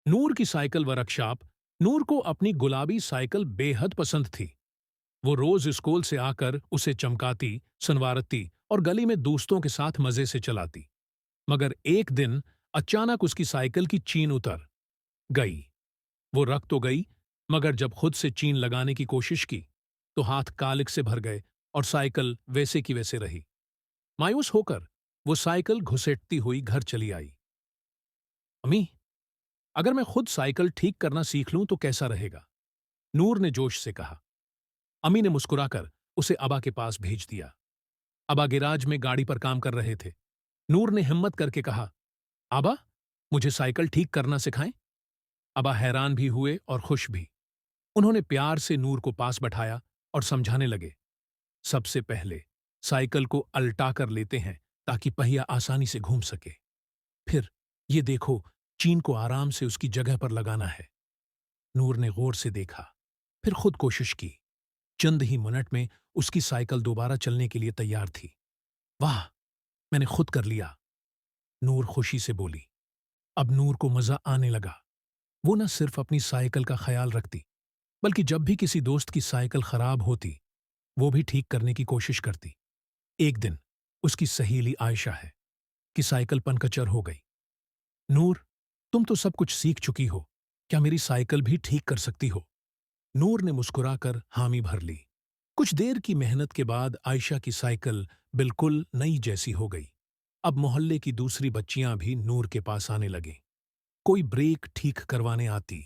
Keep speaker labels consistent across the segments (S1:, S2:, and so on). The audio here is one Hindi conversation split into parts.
S1: नूर की साइकिल वर्कशॉप। नूर को अपनी गुलाबी साइकिल बेहद पसंद थी। वो रोज स्कूल से आकर उसे चमकाती, सनवारती और गली में दोस्तों के साथ मजे से चलाती। मगर एक दिन अचानक उसकी साइकिल की चीन उतर गई। वो रख तो गई, मगर जब खुद से चीन लगाने की कोशिश की तो हाथ कालिक से भर गए और साइकिल वैसे की वैसे रही। मायूस होकर वो साइकिल घुसेटती हुई घर चली आई। अम्मी, अगर मैं खुद साइकिल ठीक करना सीख लूं तो कैसा रहेगा? नूर ने जोश से कहा। अम्मी ने मुस्कुराकर उसे अबा के पास भेज दिया। अबा गैराज में गाड़ी पर काम कर रहे थे। नूर ने हिम्मत करके कहा, आबा, मुझे साइकिल ठीक करना सिखाएं। अबा हैरान भी हुए और खुश भी। उन्होंने प्यार से नूर को पास बैठाया और समझाने लगे, सबसे पहले साइकिल को अल्टा कर लेते हैं ताकि पहिया आसानी से घूम सके। फिर ये देखो, चीन को आराम से उसकी जगह पर लगाना है। नूर ने गौर से देखा, फिर खुद कोशिश की। चंद ही मिनट में उसकी साइकिल दोबारा चलने के लिए तैयार थी। वाह, मैंने खुद कर लिया, नूर खुशी से बोली। अब नूर को मजा आने लगा। वो न सिर्फ अपनी साइकिल का ख्याल रखती, बल्कि जब भी किसी दोस्त की साइकिल खराब होती, वो भी ठीक करने की कोशिश करती। एक दिन उसकी सहेली आयशा है कि साइकिल पंक्चर हो गई। नूर, तुम तो सब कुछ सीख चुकी हो, क्या मेरी साइकिल भी ठीक कर सकती हो? नूर ने मुस्कुराकर हामी भर ली। कुछ देर की मेहनत के बाद आयशा की साइकिल बिल्कुल नई जैसी हो गई। अब मोहल्ले की दूसरी बच्चियां भी नूर के पास आने लगीं। कोई ब्रेक ठीक करवाने आती,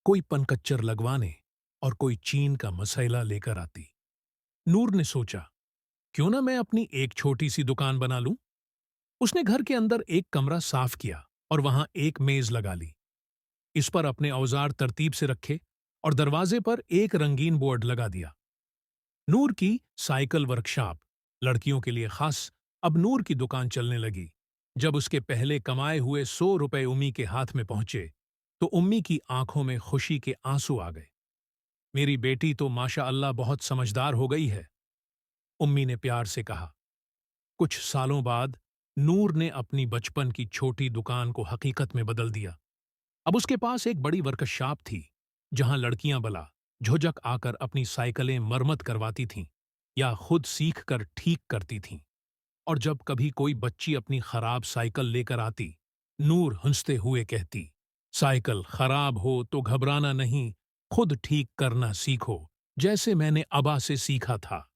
S1: कोई पनकच्चर लगवाने और कोई चीन का मसला लेकर आती। नूर ने सोचा, क्यों ना मैं अपनी एक छोटी सी दुकान बना लूं। उसने घर के अंदर एक कमरा साफ किया और वहां एक मेज लगा ली। इस पर अपने औजार तरतीब से रखे और दरवाजे पर एक रंगीन बोर्ड लगा दिया, नूर की साइकिल वर्कशॉप, लड़कियों के लिए खास। अब नूर की दुकान चलने लगी। जब उसके पहले कमाए हुए 100 रुपए उम्मी के हाथ में पहुंचे तो उम्मी की आंखों में खुशी के आंसू आ गए। मेरी बेटी तो माशा अल्लाह बहुत समझदार हो गई है, उम्मी ने प्यार से कहा। कुछ सालों बाद नूर ने अपनी बचपन की छोटी दुकान को हकीकत में बदल दिया। अब उसके पास एक बड़ी वर्कशॉप थी, जहां लड़कियां बला झुझक आकर अपनी साइकिलें मरम्मत करवाती थीं या खुद सीख कर ठीक करती थीं। और जब कभी कोई बच्ची अपनी खराब साइकिल लेकर आती, नूर हंसते हुए कहती, साइकिल खराब हो तो घबराना नहीं, खुद ठीक करना सीखो, जैसे मैंने अबा से सीखा था।